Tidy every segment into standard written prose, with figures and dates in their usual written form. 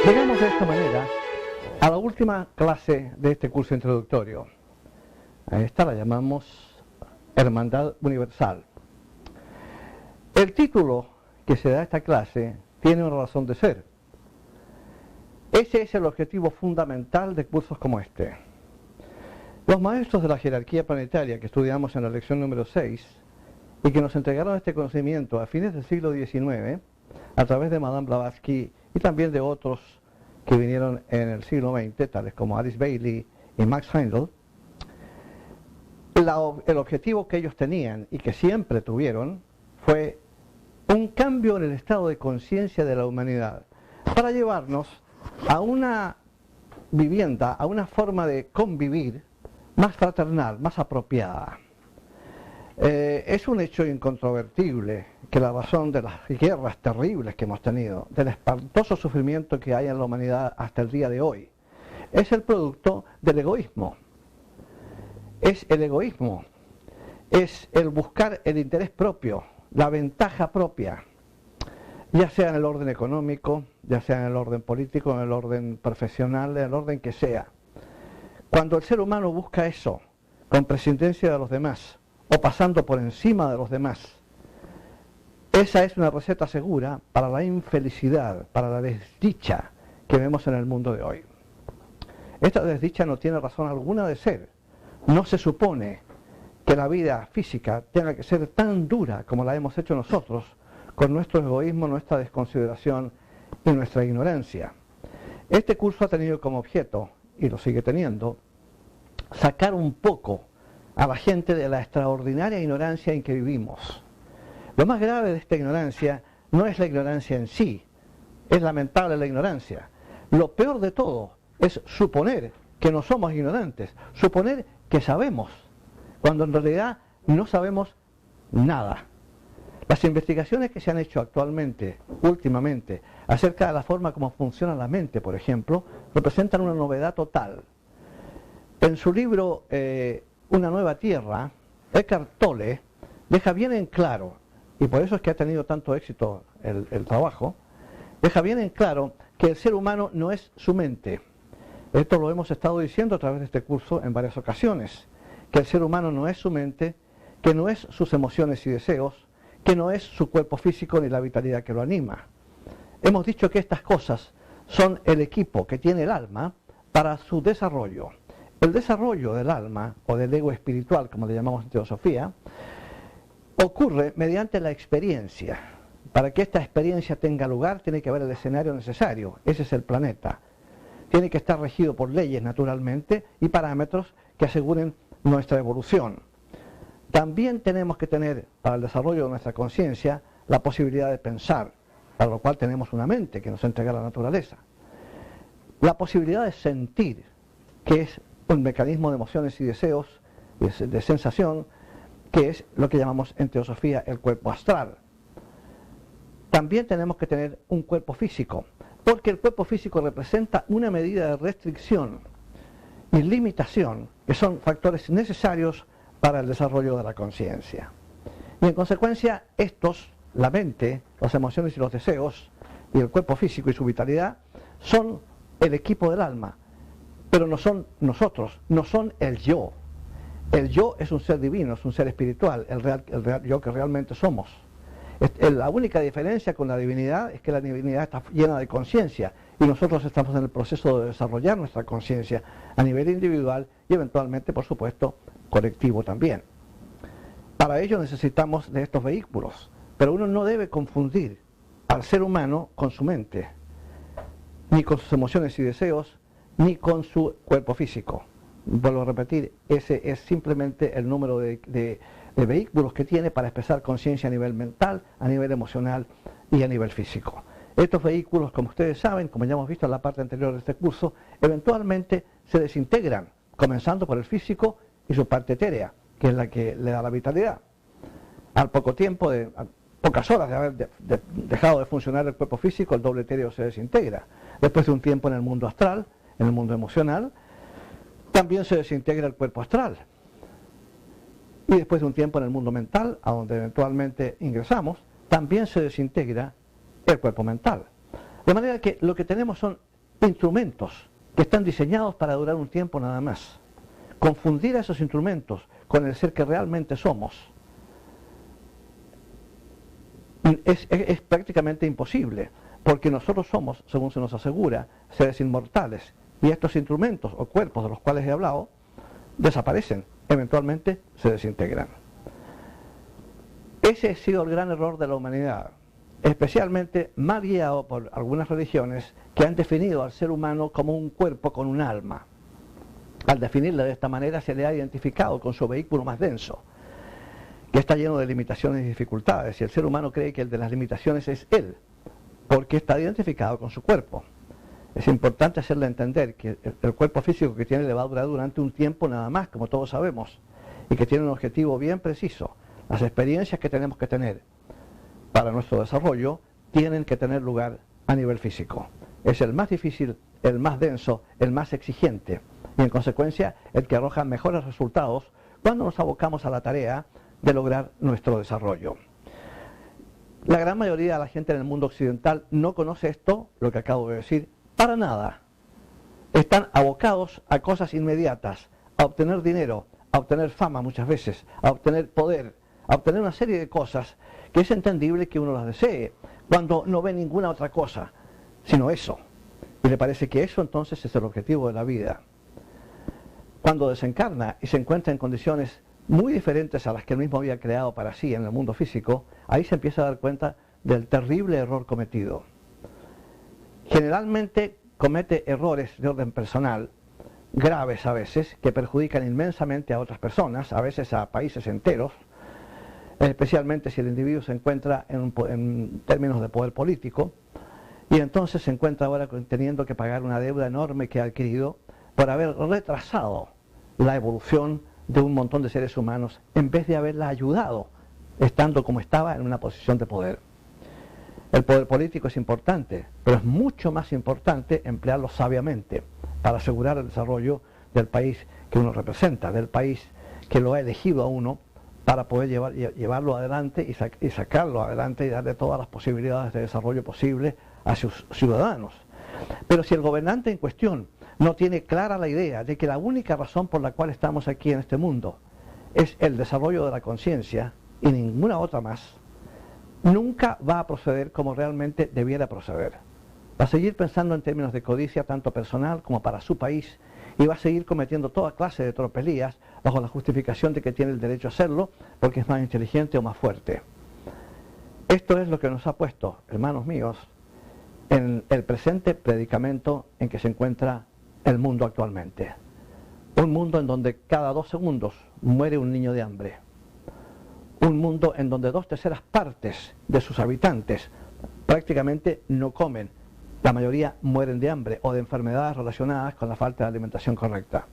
Llegamos de esta manera a la última clase de este curso introductorio. A esta la llamamos Hermandad Universal. El título que se da a esta clase tiene una razón de ser. Ese es el objetivo fundamental de cursos como este. Los maestros de la jerarquía planetaria que estudiamos en la lección número 6 y que nos entregaron este conocimiento a fines del siglo XIX a través de Madame Blavatsky y también de otros que vinieron en el siglo XX, tales como Alice Bailey y Max Heindel, el objetivo que ellos tenían y que siempre tuvieron fue un cambio en el estado de conciencia de la humanidad para llevarnos a una vivienda, a una forma de convivir más fraternal, más apropiada. Es un hecho incontrovertible que la razón de las guerras terribles que hemos tenido, del espantoso sufrimiento que hay en la humanidad hasta el día de hoy, es el producto del egoísmo. Es el egoísmo, es el buscar el interés propio, la ventaja propia, ya sea en el orden económico, ya sea en el orden político, en el orden profesional, en el orden que sea. Cuando el ser humano busca eso, con prescindencia de los demás, o pasando por encima de los demás, esa es una receta segura para la infelicidad, para la desdicha que vemos en el mundo de hoy. Esta desdicha no tiene razón alguna de ser. No se supone que la vida física tenga que ser tan dura como la hemos hecho nosotros, con nuestro egoísmo, nuestra desconsideración y nuestra ignorancia. Este curso ha tenido como objeto, y lo sigue teniendo, sacar un poco a la gente de la extraordinaria ignorancia en que vivimos. Lo más grave de esta ignorancia no es la ignorancia en sí, es lamentable la ignorancia. Lo peor de todo es suponer que no somos ignorantes, suponer que sabemos, cuando en realidad no sabemos nada. Las investigaciones que se han hecho actualmente, últimamente, acerca de la forma como funciona la mente, por ejemplo, representan una novedad total. En su libro Una nueva tierra, Eckhart Tolle deja bien en claro, y por eso es que ha tenido tanto éxito el trabajo, deja bien en claro que el ser humano no es su mente. Esto lo hemos estado diciendo a través de este curso en varias ocasiones, que el ser humano no es su mente, que no es sus emociones y deseos, que no es su cuerpo físico ni la vitalidad que lo anima. Hemos dicho que estas cosas son el equipo que tiene el alma para su desarrollo. El desarrollo del alma, o del ego espiritual, como le llamamos en teosofía, ocurre mediante la experiencia. Para que esta experiencia tenga lugar, tiene que haber el escenario necesario. Ese es el planeta. Tiene que estar regido por leyes, naturalmente, y parámetros que aseguren nuestra evolución. También tenemos que tener, para el desarrollo de nuestra conciencia, la posibilidad de pensar, para lo cual tenemos una mente que nos entrega la naturaleza. La posibilidad de sentir, que es un mecanismo de emociones y deseos, de sensación, que es lo que llamamos en teosofía el cuerpo astral. También tenemos que tener un cuerpo físico, porque el cuerpo físico representa una medida de restricción y limitación, que son factores necesarios para el desarrollo de la conciencia. Y en consecuencia, estos, la mente, las emociones y los deseos, y el cuerpo físico y su vitalidad, son el equipo del alma, pero no son nosotros, no son el yo. El yo es un ser divino, es un ser espiritual, el real yo que realmente somos. La única diferencia con la divinidad es que la divinidad está llena de conciencia y nosotros estamos en el proceso de desarrollar nuestra conciencia a nivel individual y eventualmente, por supuesto, colectivo también. Para ello necesitamos de estos vehículos, pero uno no debe confundir al ser humano con su mente, ni con sus emociones y deseos, ni con su cuerpo físico. Vuelvo a repetir, ese es simplemente el número de vehículos que tiene para expresar conciencia a nivel mental, a nivel emocional y a nivel físico. Estos vehículos, como ustedes saben, como ya hemos visto en la parte anterior de este curso, eventualmente se desintegran, comenzando por el físico y su parte etérea, que es la que le da la vitalidad. Al poco tiempo, a pocas horas de haber dejado de funcionar el cuerpo físico, el doble etéreo se desintegra. Después de un tiempo en el mundo astral, en el mundo emocional, también se desintegra el cuerpo astral. Y después de un tiempo en el mundo mental, a donde eventualmente ingresamos, también se desintegra el cuerpo mental. De manera que lo que tenemos son instrumentos que están diseñados para durar un tiempo nada más. Confundir a esos instrumentos con el ser que realmente somos es prácticamente imposible, porque nosotros somos, según se nos asegura, seres inmortales, y estos instrumentos o cuerpos de los cuales he hablado desaparecen, eventualmente se desintegran. Ese ha sido el gran error de la humanidad, especialmente mal guiado por algunas religiones que han definido al ser humano como un cuerpo con un alma. Al definirlo de esta manera se le ha identificado con su vehículo más denso, que está lleno de limitaciones y dificultades, y el ser humano cree que el de las limitaciones es él, porque está identificado con su cuerpo. Es importante hacerle entender que el cuerpo físico que tiene le va a durar durante un tiempo nada más, como todos sabemos, y que tiene un objetivo bien preciso. Las experiencias que tenemos que tener para nuestro desarrollo tienen que tener lugar a nivel físico. Es el más difícil, el más denso, el más exigente, y en consecuencia el que arroja mejores resultados cuando nos abocamos a la tarea de lograr nuestro desarrollo. La gran mayoría de la gente en el mundo occidental no conoce esto, lo que acabo de decir, para nada. Están abocados a cosas inmediatas, a obtener dinero, a obtener fama muchas veces, a obtener poder, a obtener una serie de cosas que es entendible que uno las desee, cuando no ve ninguna otra cosa, sino eso. Y le parece que eso entonces es el objetivo de la vida. Cuando desencarna y se encuentra en condiciones muy diferentes a las que él mismo había creado para sí en el mundo físico, ahí se empieza a dar cuenta del terrible error cometido. Generalmente comete errores de orden personal, graves a veces, que perjudican inmensamente a otras personas, a veces a países enteros, especialmente si el individuo se encuentra en términos de poder político, y entonces se encuentra ahora teniendo que pagar una deuda enorme que ha adquirido por haber retrasado la evolución de un montón de seres humanos en vez de haberla ayudado, estando como estaba en una posición de poder. El poder político es importante, pero es mucho más importante emplearlo sabiamente para asegurar el desarrollo del país que uno representa, del país que lo ha elegido a uno para poder llevarlo adelante y sacarlo adelante y darle todas las posibilidades de desarrollo posible a sus ciudadanos. Pero si el gobernante en cuestión no tiene clara la idea de que la única razón por la cual estamos aquí en este mundo es el desarrollo de la conciencia y ninguna otra más, nunca va a proceder como realmente debiera proceder. Va a seguir pensando en términos de codicia tanto personal como para su país, y va a seguir cometiendo toda clase de tropelías bajo la justificación de que tiene el derecho a hacerlo porque es más inteligente o más fuerte. Esto es lo que nos ha puesto, hermanos míos, en el presente predicamento en que se encuentra el mundo actualmente. Un mundo en donde cada 2 segundos muere un niño de hambre. Un mundo en donde 2/3 partes de sus habitantes prácticamente no comen. La mayoría mueren de hambre o de enfermedades relacionadas con la falta de alimentación correcta.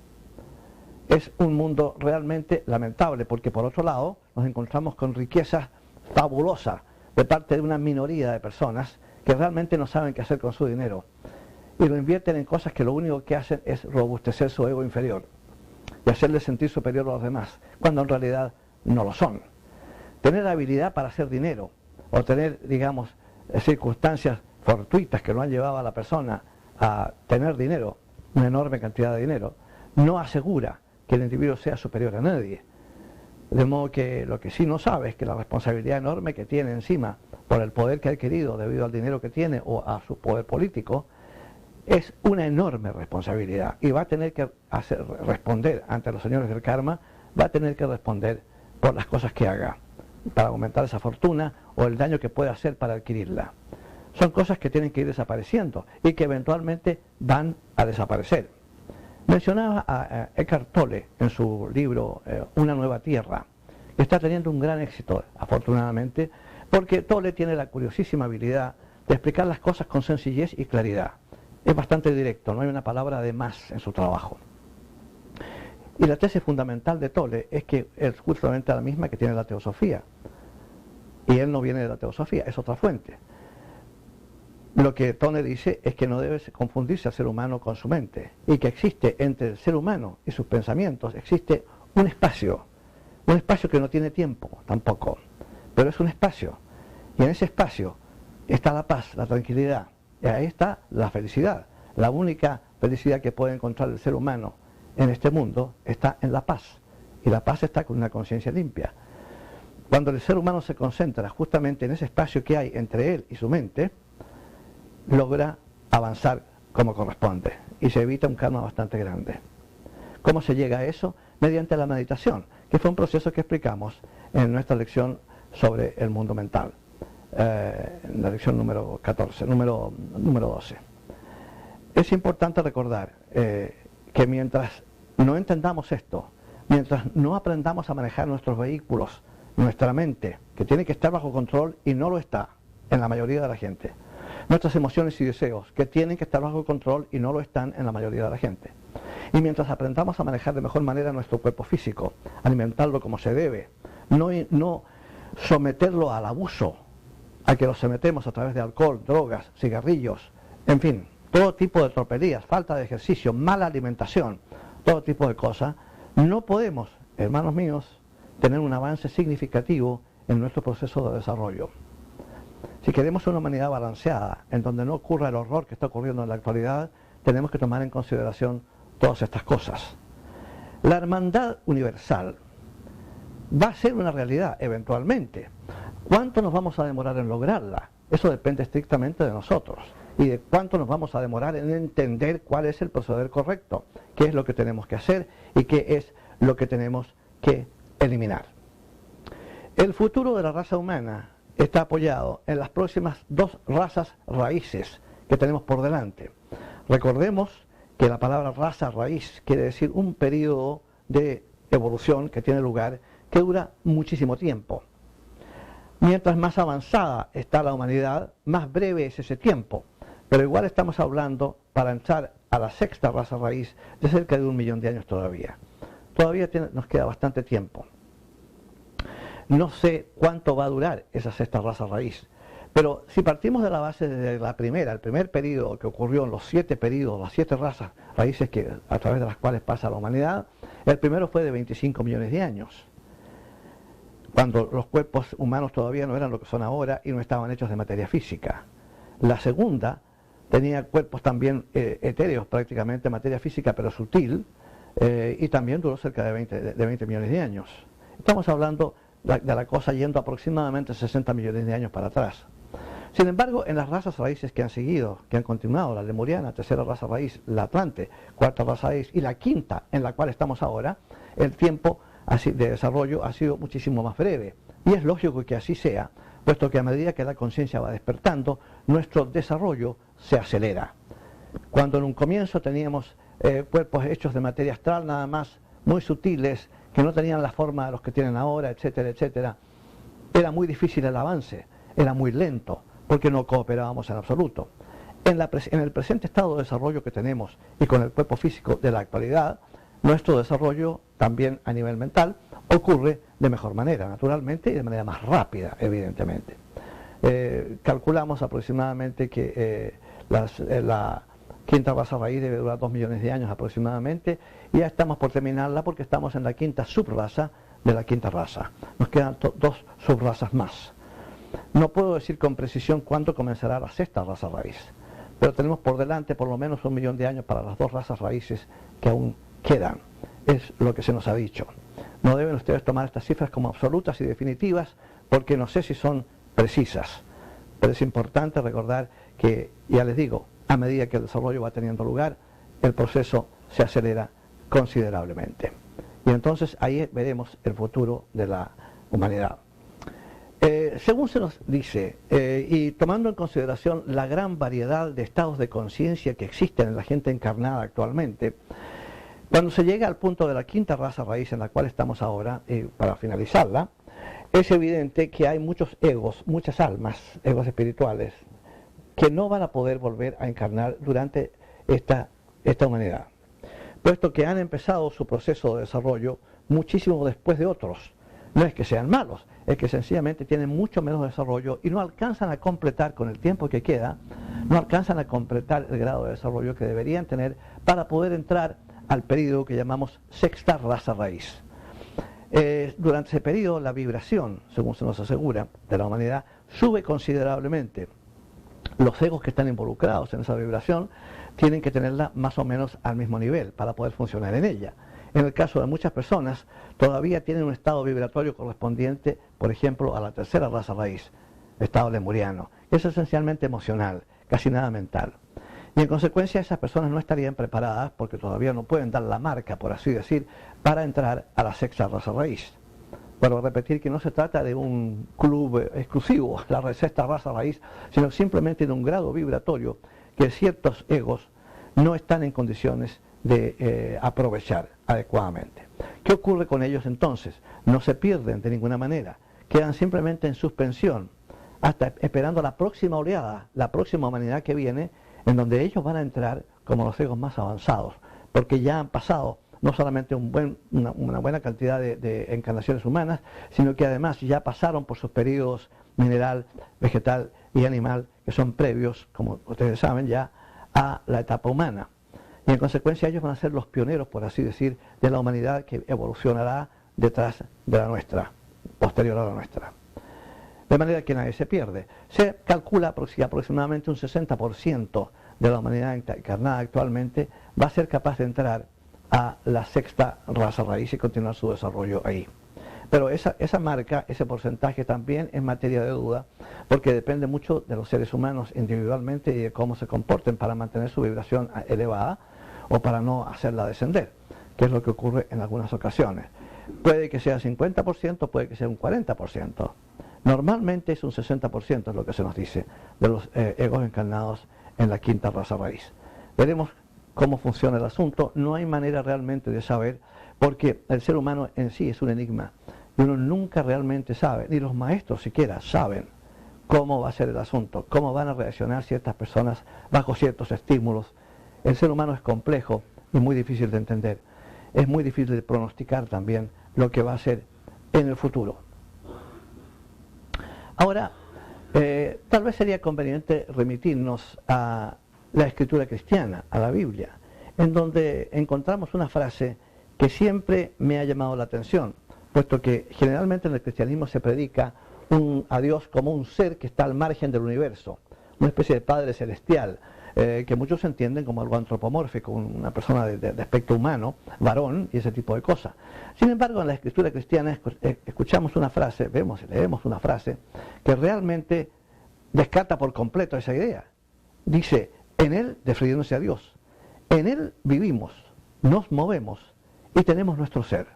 Es un mundo realmente lamentable porque por otro lado nos encontramos con riquezas fabulosas de parte de una minoría de personas que realmente no saben qué hacer con su dinero y lo invierten en cosas que lo único que hacen es robustecer su ego inferior y hacerle sentir superior a los demás, cuando en realidad no lo son. Tener habilidad para hacer dinero o tener, digamos, circunstancias fortuitas que lo han llevado a la persona a tener dinero, una enorme cantidad de dinero, no asegura que el individuo sea superior a nadie. De modo que lo que sí no sabe es que la responsabilidad enorme que tiene encima por el poder que ha adquirido debido al dinero que tiene o a su poder político es una enorme responsabilidad y va a tener que responder ante los señores del karma, va a tener que responder por las cosas que haga para aumentar esa fortuna o el daño que puede hacer para adquirirla. Son cosas que tienen que ir desapareciendo y que eventualmente van a desaparecer. Mencionaba a Eckhart Tolle en su libro Una nueva tierra, que está teniendo un gran éxito, afortunadamente, porque Tolle tiene la curiosísima habilidad de explicar las cosas con sencillez y claridad. Es bastante directo, no hay una palabra de más en su trabajo. Y la tesis fundamental de Tolle es que es justamente la misma que tiene la teosofía. Y él no viene de la teosofía, es otra fuente. Lo que Tolle dice es que no debe confundirse al ser humano con su mente, y que existe entre el ser humano y sus pensamientos, existe un espacio que no tiene tiempo tampoco, pero es un espacio, y en ese espacio está la paz, la tranquilidad, y ahí está la felicidad la única felicidad que puede encontrar el ser humano en este mundo está en la paz. Y la paz está con una conciencia limpia. Cuando el ser humano se concentra justamente en ese espacio que hay entre él y su mente, logra avanzar como corresponde y se evita un karma bastante grande. ¿Cómo se llega a eso? Mediante la meditación, que fue un proceso que explicamos en nuestra lección sobre el mundo mental, en la lección número 14, número 12. Es importante recordar que mientras no entendamos esto, mientras no aprendamos a manejar nuestros vehículos, nuestra mente, que tiene que estar bajo control y no lo está en la mayoría de la gente, nuestras emociones y deseos, que tienen que estar bajo control y no lo están en la mayoría de la gente, y mientras aprendamos a manejar de mejor manera nuestro cuerpo físico, alimentarlo como se debe, no someterlo al abuso, al que lo sometemos a través de alcohol, drogas, cigarrillos, en fin, todo tipo de tropelías, falta de ejercicio, mala alimentación, todo tipo de cosas, no podemos, hermanos míos, tener un avance significativo en nuestro proceso de desarrollo. Si queremos una humanidad balanceada, en donde no ocurra el horror que está ocurriendo en la actualidad, tenemos que tomar en consideración todas estas cosas. La hermandad universal va a ser una realidad eventualmente. ¿Cuánto nos vamos a demorar en lograrla? Eso depende estrictamente de nosotros. Y de cuánto nos vamos a demorar en entender cuál es el proceder correcto, qué es lo que tenemos que hacer y qué es lo que tenemos que eliminar. El futuro de la raza humana está apoyado en las próximas dos razas raíces que tenemos por delante. Recordemos que la palabra raza raíz quiere decir un periodo de evolución que tiene lugar que dura muchísimo tiempo. Mientras más avanzada está la humanidad, más breve es ese tiempo. Pero igual estamos hablando, para entrar a la sexta raza raíz, de cerca de 1 millón de años todavía. Todavía nos queda bastante tiempo. No sé cuánto va a durar esa sexta raza raíz, pero si partimos de la base de la primera, el primer periodo que ocurrió en los 7 periodos, las 7 razas raíces a través de las cuales pasa la humanidad, el primero fue de 25 millones de años, cuando los cuerpos humanos todavía no eran lo que son ahora y no estaban hechos de materia física. La segunda tenía cuerpos también etéreos, prácticamente materia física pero sutil, y también duró cerca de 20 millones de años. Estamos hablando de la cosa yendo aproximadamente 60 millones de años para atrás. Sin embargo, en las razas raíces que han seguido, que han continuado, la lemuriana, tercera raza raíz, la atlante, cuarta raza raíz y la quinta en la cual estamos ahora, el tiempo de desarrollo ha sido muchísimo más breve. Y es lógico que así sea, puesto que a medida que la conciencia va despertando, nuestro desarrollo se acelera. Cuando en un comienzo teníamos cuerpos hechos de materia astral nada más, muy sutiles, que no tenían la forma de los que tienen ahora, etcétera, etcétera, era muy difícil el avance, era muy lento, porque no cooperábamos en absoluto. En el presente estado de desarrollo que tenemos y con el cuerpo físico de la actualidad, nuestro desarrollo también a nivel mental ocurre de mejor manera, naturalmente, y de manera más rápida, evidentemente. Calculamos aproximadamente que la quinta raza raíz debe durar 2 millones de años aproximadamente, y ya estamos por terminarla porque estamos en la quinta subraza de la quinta raza. Nos quedan 2 subrazas más. No puedo decir con precisión cuándo comenzará la sexta raza raíz, pero tenemos por delante por lo menos 1 millón de años para las 2 razas raíces que aún quedan. Es lo que se nos ha dicho. No deben ustedes tomar estas cifras como absolutas y definitivas, porque no sé si son precisas, pero es importante recordar que, ya les digo, a medida que el desarrollo va teniendo lugar, el proceso se acelera considerablemente. Y entonces ahí veremos el futuro de la humanidad. Según se nos dice, y tomando en consideración la gran variedad de estados de conciencia que existen en la gente encarnada actualmente, cuando se llega al punto de la quinta raza raíz en la cual estamos ahora, para finalizarla, es evidente que hay muchos egos, muchas almas, egos espirituales, que no van a poder volver a encarnar durante esta humanidad, puesto que han empezado su proceso de desarrollo muchísimo después de otros. No es que sean malos, es que sencillamente tienen mucho menos desarrollo y no alcanzan a completar con el tiempo que queda, no alcanzan a completar el grado de desarrollo que deberían tener para poder entrar al periodo que llamamos sexta raza raíz. Durante ese periodo la vibración, según se nos asegura, de la humanidad sube considerablemente. los egos que están involucrados en esa vibración tienen que tenerla más o menos al mismo nivel para poder funcionar en ella. En el caso de muchas personas, todavía tienen un estado vibratorio correspondiente, por ejemplo, a la tercera raza raíz, estado lemuriano. Es esencialmente emocional, casi nada mental. Y en consecuencia esas personas no estarían preparadas, porque todavía no pueden dar la marca, por así decir, para entrar a la sexta raza raíz. Vuelvo a repetir que no se trata de un club exclusivo, la sexta raza raíz, sino simplemente de un grado vibratorio que ciertos egos no están en condiciones de aprovechar adecuadamente. ¿Qué ocurre con ellos entonces? No se pierden de ninguna manera, quedan simplemente en suspensión, hasta esperando la próxima oleada, la próxima humanidad que viene, en donde ellos van a entrar como los egos más avanzados, porque ya han pasado no solamente una buena cantidad de encarnaciones humanas, sino que además ya pasaron por sus periodos mineral, vegetal y animal, que son previos, como ustedes saben, ya a la etapa humana. Y en consecuencia ellos van a ser los pioneros, por así decir, de la humanidad que evolucionará detrás de la nuestra, posterior a la nuestra. De manera que nadie se pierde. Se calcula que aproximadamente un 60% de la humanidad encarnada actualmente va a ser capaz de entrar a la sexta raza raíz y continuar su desarrollo ahí. Pero esa marca, ese porcentaje también es materia de duda, porque depende mucho de los seres humanos individualmente y de cómo se comporten para mantener su vibración elevada o para no hacerla descender, que es lo que ocurre en algunas ocasiones. Puede que sea 50%, puede que sea un 40%. Normalmente es un 60%, es lo que se nos dice, de los egos encarnados en la quinta raza raíz. Veremos cómo funciona el asunto. No hay manera realmente de saber, porque el ser humano en sí es un enigma, y uno nunca realmente sabe, ni los maestros siquiera saben cómo va a ser el asunto, cómo van a reaccionar ciertas personas bajo ciertos estímulos. El ser humano es complejo y muy difícil de entender. Es muy difícil de pronosticar también lo que va a ser en el futuro. Ahora, tal vez sería conveniente remitirnos a la escritura cristiana, a la Biblia, en donde encontramos una frase que siempre me ha llamado la atención, puesto que generalmente en el cristianismo se predica a Dios como un ser que está al margen del universo, una especie de Padre celestial, que muchos entienden como algo antropomórfico, una persona de aspecto humano, varón y ese tipo de cosas. Sin embargo, en la escritura cristiana escuchamos una frase, leemos una frase que realmente descarta por completo esa idea. Dice, en Él, refiriéndose a Dios, en Él vivimos, nos movemos y tenemos nuestro ser.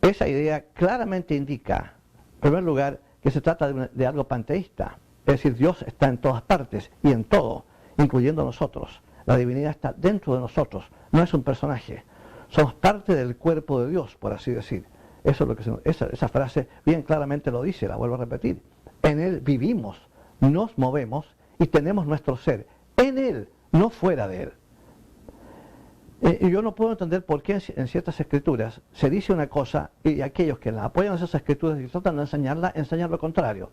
Esa idea claramente indica, en primer lugar, que se trata de algo panteísta. Es decir, Dios está en todas partes y en todo, incluyendo nosotros. La divinidad está dentro de nosotros, no es un personaje. Somos parte del cuerpo de Dios, por así decir. Eso es lo que esa frase bien claramente lo dice, la vuelvo a repetir. En Él vivimos, nos movemos y tenemos nuestro ser. En Él, no fuera de Él. Y yo no puedo entender por qué en ciertas escrituras se dice una cosa y aquellos que la apoyan a esas escrituras y tratan de enseñarla, enseñan lo contrario.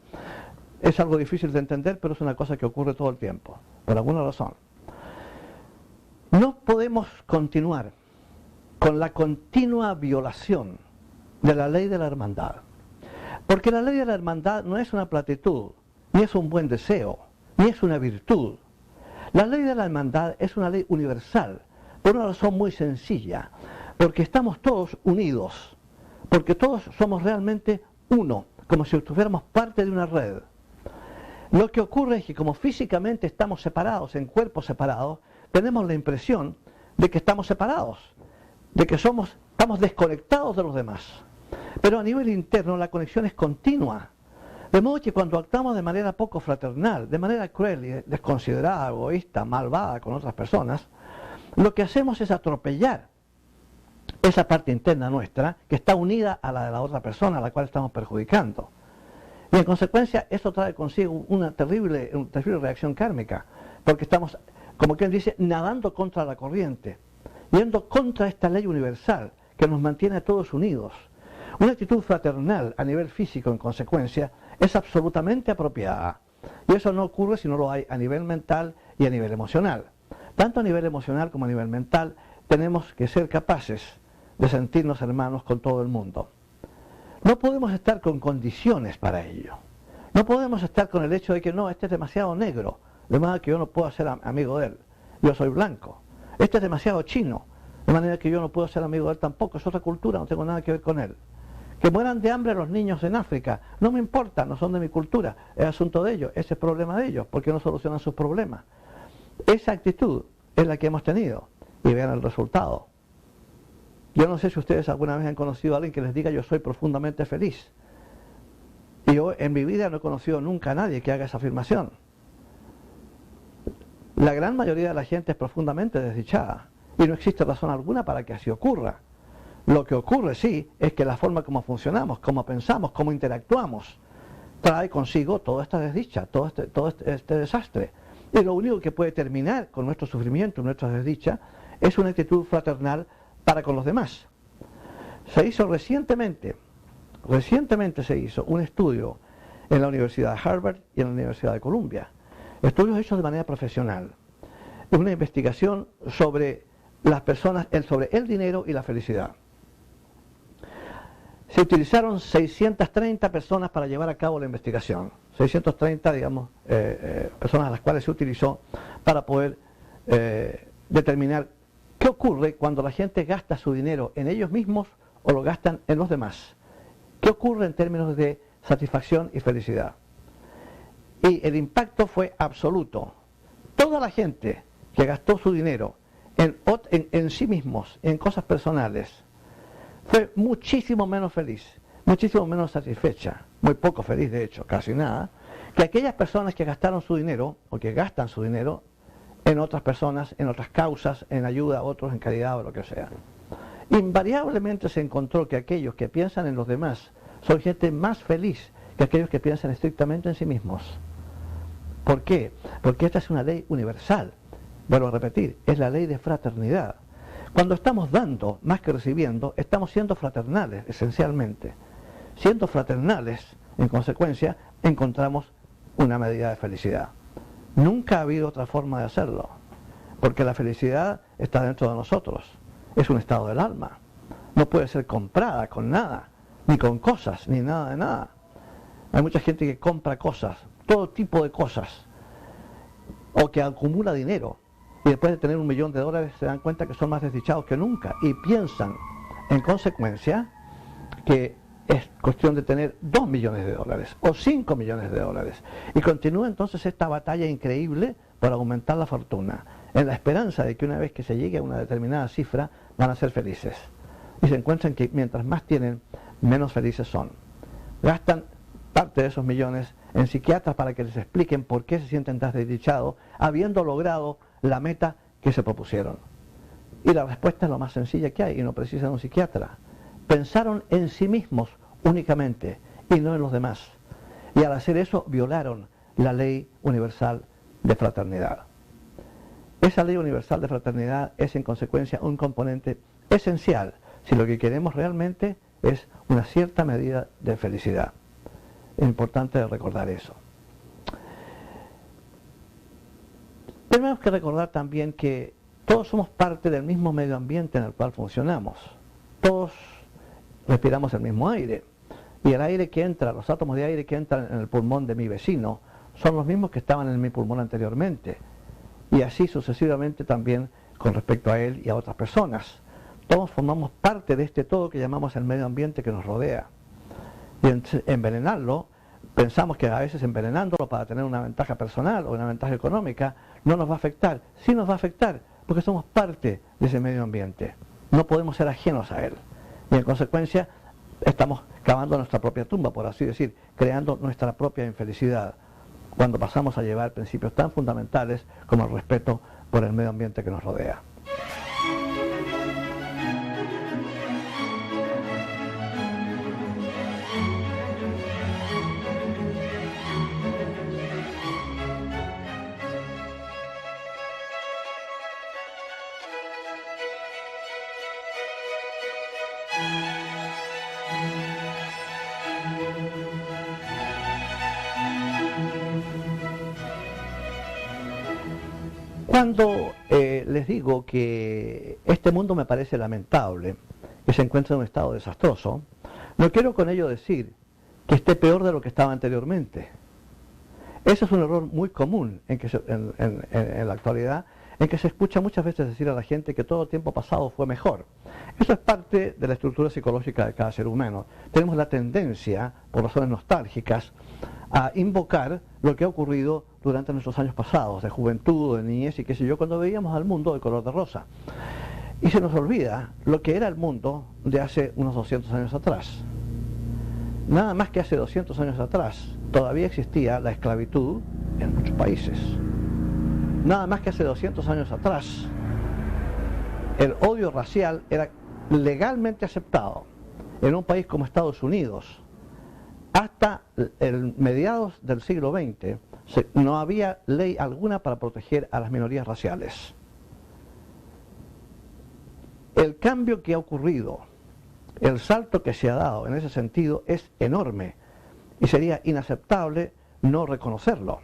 Es algo difícil de entender, pero es una cosa que ocurre todo el tiempo, por alguna razón. No podemos continuar con la continua violación de la ley de la hermandad, porque la ley de la hermandad no es una platitud, ni es un buen deseo, ni es una virtud. La ley de la hermandad es una ley universal, por una razón muy sencilla, porque estamos todos unidos, porque todos somos realmente uno, como si estuviéramos parte de una red. Lo que ocurre es que como físicamente estamos separados, en cuerpos separados, tenemos la impresión de que estamos separados, de que estamos desconectados de los demás. Pero a nivel interno la conexión es continua. De modo que cuando actuamos de manera poco fraternal, de manera cruel y desconsiderada, egoísta, malvada con otras personas, lo que hacemos es atropellar esa parte interna nuestra que está unida a la de la otra persona a la cual estamos perjudicando. Y en consecuencia esto trae consigo una terrible reacción kármica, porque estamos, como quien dice, nadando contra la corriente, yendo contra esta ley universal que nos mantiene a todos unidos. Una actitud fraternal a nivel físico, en consecuencia, es absolutamente apropiada. Y eso no ocurre si no lo hay a nivel mental y a nivel emocional. Tanto a nivel emocional como a nivel mental, tenemos que ser capaces de sentirnos hermanos con todo el mundo. No podemos estar con condiciones para ello. No podemos estar con el hecho de que no, este es demasiado negro, de manera que yo no puedo ser amigo de él. Yo soy blanco. Este es demasiado chino, de manera que yo no puedo ser amigo de él tampoco. Es otra cultura, no tengo nada que ver con él. Que mueran de hambre los niños en África, no me importa, no son de mi cultura, es asunto de ellos, ese es problema de ellos, porque no solucionan sus problemas. Esa actitud es la que hemos tenido, y vean el resultado. Yo no sé si ustedes alguna vez han conocido a alguien que les diga yo soy profundamente feliz. Y yo en mi vida no he conocido nunca a nadie que haga esa afirmación. La gran mayoría de la gente es profundamente desdichada, y no existe razón alguna para que así ocurra. Lo que ocurre, sí, es que la forma como funcionamos, como pensamos, como interactuamos, trae consigo toda esta desdicha, todo este desastre. Y lo único que puede terminar con nuestro sufrimiento, nuestra desdicha, es una actitud fraternal para con los demás. Se hizo recientemente se hizo un estudio en la Universidad de Harvard y en la Universidad de Columbia. Estudios hechos de manera profesional. Es una investigación sobre las personas, sobre el dinero y la felicidad. Se utilizaron 630 personas para llevar a cabo la investigación. 630, digamos, personas a las cuales se utilizó para poder determinar qué ocurre cuando la gente gasta su dinero en ellos mismos o lo gastan en los demás. ¿Qué ocurre en términos de satisfacción y felicidad? Y el impacto fue absoluto. Toda la gente que gastó su dinero en sí mismos, en cosas personales, fue muchísimo menos feliz, muchísimo menos satisfecha, muy poco feliz de hecho, casi nada, que aquellas personas que gastaron su dinero, o que gastan su dinero, en otras personas, en otras causas, en ayuda a otros, en caridad o lo que sea. Invariablemente se encontró que aquellos que piensan en los demás son gente más feliz que aquellos que piensan estrictamente en sí mismos. ¿Por qué? Porque esta es una ley universal. Vuelvo a repetir, es la ley de fraternidad. Cuando estamos dando más que recibiendo, estamos siendo fraternales, esencialmente. Siendo fraternales, en consecuencia, encontramos una medida de felicidad. Nunca ha habido otra forma de hacerlo, porque la felicidad está dentro de nosotros. Es un estado del alma. No puede ser comprada con nada, ni con cosas, ni nada de nada. Hay mucha gente que compra cosas, todo tipo de cosas, o que acumula dinero, y después de tener $1 millón se dan cuenta que son más desdichados que nunca, y piensan, en consecuencia, que es cuestión de tener $2 millones o $5 millones, y continúa entonces esta batalla increíble por aumentar la fortuna, en la esperanza de que una vez que se llegue a una determinada cifra, van a ser felices. Y se encuentran que mientras más tienen, menos felices son. Gastan parte de esos millones en psiquiatras para que les expliquen por qué se sienten tan desdichados, habiendo logrado la meta que se propusieron. Y la respuesta es lo más sencilla que hay, y no precisa de un psiquiatra. Pensaron en sí mismos únicamente, y no en los demás. Y al hacer eso, violaron la ley universal de fraternidad. Esa ley universal de fraternidad es, en consecuencia, un componente esencial si lo que queremos realmente es una cierta medida de felicidad. Es importante recordar eso. Tenemos que recordar también que todos somos parte del mismo medio ambiente en el cual funcionamos. Todos respiramos el mismo aire. Y el aire que entra, los átomos de aire que entran en el pulmón de mi vecino, son los mismos que estaban en mi pulmón anteriormente. Y así sucesivamente también con respecto a él y a otras personas. Todos formamos parte de este todo que llamamos el medio ambiente que nos rodea. Y envenenarlo, pensamos que a veces envenenándolo para tener una ventaja personal o una ventaja económica, no nos va a afectar. Sí nos va a afectar, porque somos parte de ese medio ambiente. No podemos ser ajenos a él. Y en consecuencia, estamos cavando nuestra propia tumba, por así decir, creando nuestra propia infelicidad, cuando pasamos a llevar principios tan fundamentales como el respeto por el medio ambiente que nos rodea. Cuando les digo que este mundo me parece lamentable, que se encuentra en un estado desastroso, no quiero con ello decir que esté peor de lo que estaba anteriormente. Ese es un error muy común en la actualidad, en que se escucha muchas veces decir a la gente que todo tiempo pasado fue mejor. Eso es parte de la estructura psicológica de cada ser humano. Tenemos la tendencia, por razones nostálgicas, a invocar lo que ha ocurrido durante nuestros años pasados, de juventud, de niñez y qué sé yo, cuando veíamos al mundo de color de rosa. Y se nos olvida lo que era el mundo de hace unos 200 años atrás. Nada más que hace 200 años atrás todavía existía la esclavitud en muchos países. Nada más que hace 200 años atrás el odio racial era legalmente aceptado en un país como Estados Unidos. Hasta el mediados del siglo XX no había ley alguna para proteger a las minorías raciales. El cambio que ha ocurrido, el salto que se ha dado en ese sentido es enorme y sería inaceptable no reconocerlo.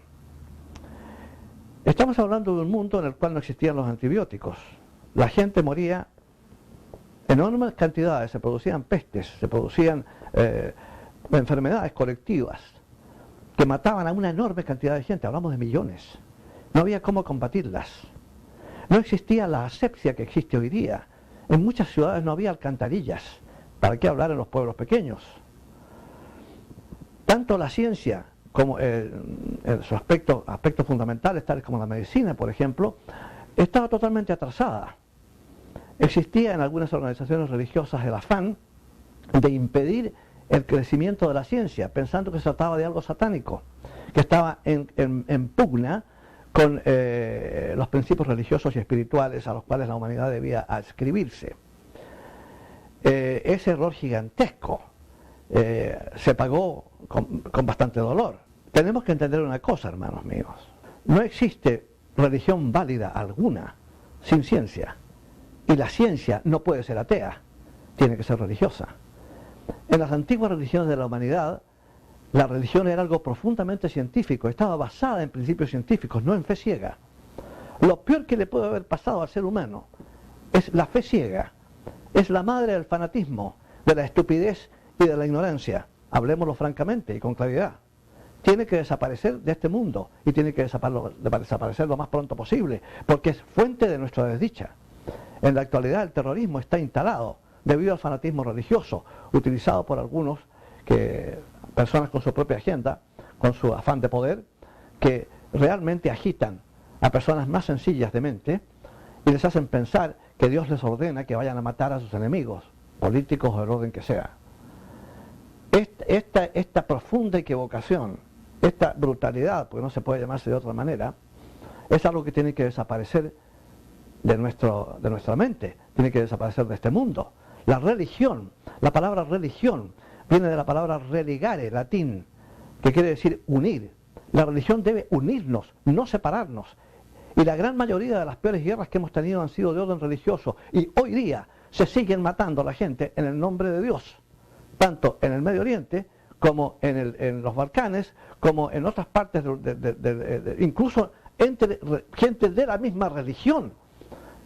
Estamos hablando de un mundo en el cual no existían los antibióticos. La gente moría enormes cantidades, se producían pestes, se producían enfermedades colectivas que mataban a una enorme cantidad de gente, hablamos de millones. No había cómo combatirlas. No existía la asepsia que existe hoy día. En muchas ciudades no había alcantarillas. ¿Para qué hablar en los pueblos pequeños? Tanto la ciencia como sus aspectos fundamentales, tales como la medicina, por ejemplo, estaba totalmente atrasada. Existía en algunas organizaciones religiosas el afán de impedir el crecimiento de la ciencia, pensando que se trataba de algo satánico, que estaba en pugna con los principios religiosos y espirituales a los cuales la humanidad debía adscribirse. Ese error gigantesco se pagó con bastante dolor. Tenemos que entender una cosa, hermanos míos. No existe religión válida alguna sin ciencia. Y la ciencia no puede ser atea, tiene que ser religiosa. En las antiguas religiones de la humanidad, la religión era algo profundamente científico, estaba basada en principios científicos, no en fe ciega. Lo peor que le puede haber pasado al ser humano es la fe ciega. Es la madre del fanatismo, de la estupidez y de la ignorancia. Hablemoslo francamente y con claridad. Tiene que desaparecer de este mundo y tiene que desaparecer lo más pronto posible, porque es fuente de nuestra desdicha. En la actualidad el terrorismo está instalado debido al fanatismo religioso, utilizado por algunos personas con su propia agenda, con su afán de poder, que realmente agitan a personas más sencillas de mente y les hacen pensar que Dios les ordena que vayan a matar a sus enemigos, políticos o del orden que sea. Esta profunda equivocación, esta brutalidad, porque no se puede llamarse de otra manera, es algo que tiene que desaparecer de nuestra mente, tiene que desaparecer de este mundo. La religión, la palabra religión, viene de la palabra religare, latín, que quiere decir unir. La religión debe unirnos, no separarnos. Y la gran mayoría de las peores guerras que hemos tenido han sido de orden religioso. Y hoy día se siguen matando a la gente en el nombre de Dios. Tanto en el Medio Oriente, como en los Balcanes, como en otras partes, incluso entre gente de la misma religión.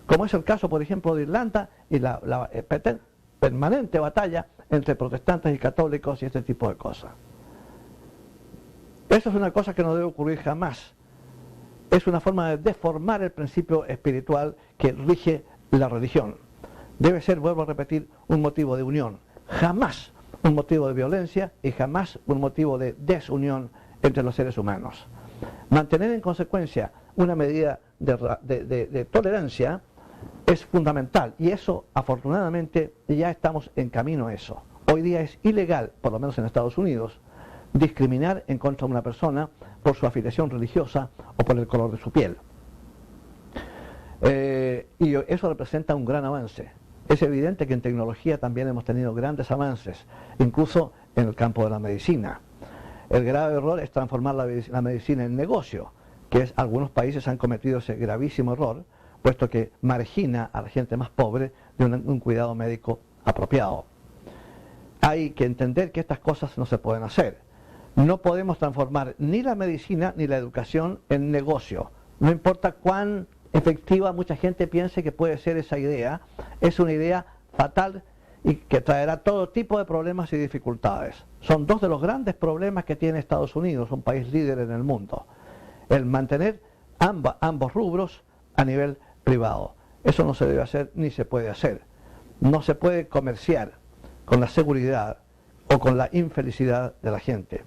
Como es el caso, por ejemplo, de Irlanda y la permanente batalla entre protestantes y católicos y este tipo de cosas. Eso es una cosa que no debe ocurrir jamás. Es una forma de deformar el principio espiritual que rige la religión. Debe ser, vuelvo a repetir, un motivo de unión. Jamás un motivo de violencia y jamás un motivo de desunión entre los seres humanos. Mantener en consecuencia una medida de tolerancia es fundamental y eso, afortunadamente, ya estamos en camino a eso. Hoy día es ilegal, por lo menos en Estados Unidos, discriminar en contra de una persona por su afiliación religiosa o por el color de su piel. Y eso representa un gran avance. Es evidente que en tecnología también hemos tenido grandes avances, incluso en el campo de la medicina. El grave error es transformar la medicina en negocio, que algunos países han cometido ese gravísimo error, puesto que margina a la gente más pobre de un cuidado médico apropiado. Hay que entender que estas cosas no se pueden hacer. No podemos transformar ni la medicina ni la educación en negocio. No importa cuán efectiva mucha gente piense que puede ser esa idea, es una idea fatal y que traerá todo tipo de problemas y dificultades. Son dos de los grandes problemas que tiene Estados Unidos, un país líder en el mundo. El mantener ambos rubros a nivel privado. Eso no se debe hacer ni se puede hacer. No se puede comerciar con la seguridad o con la infelicidad de la gente.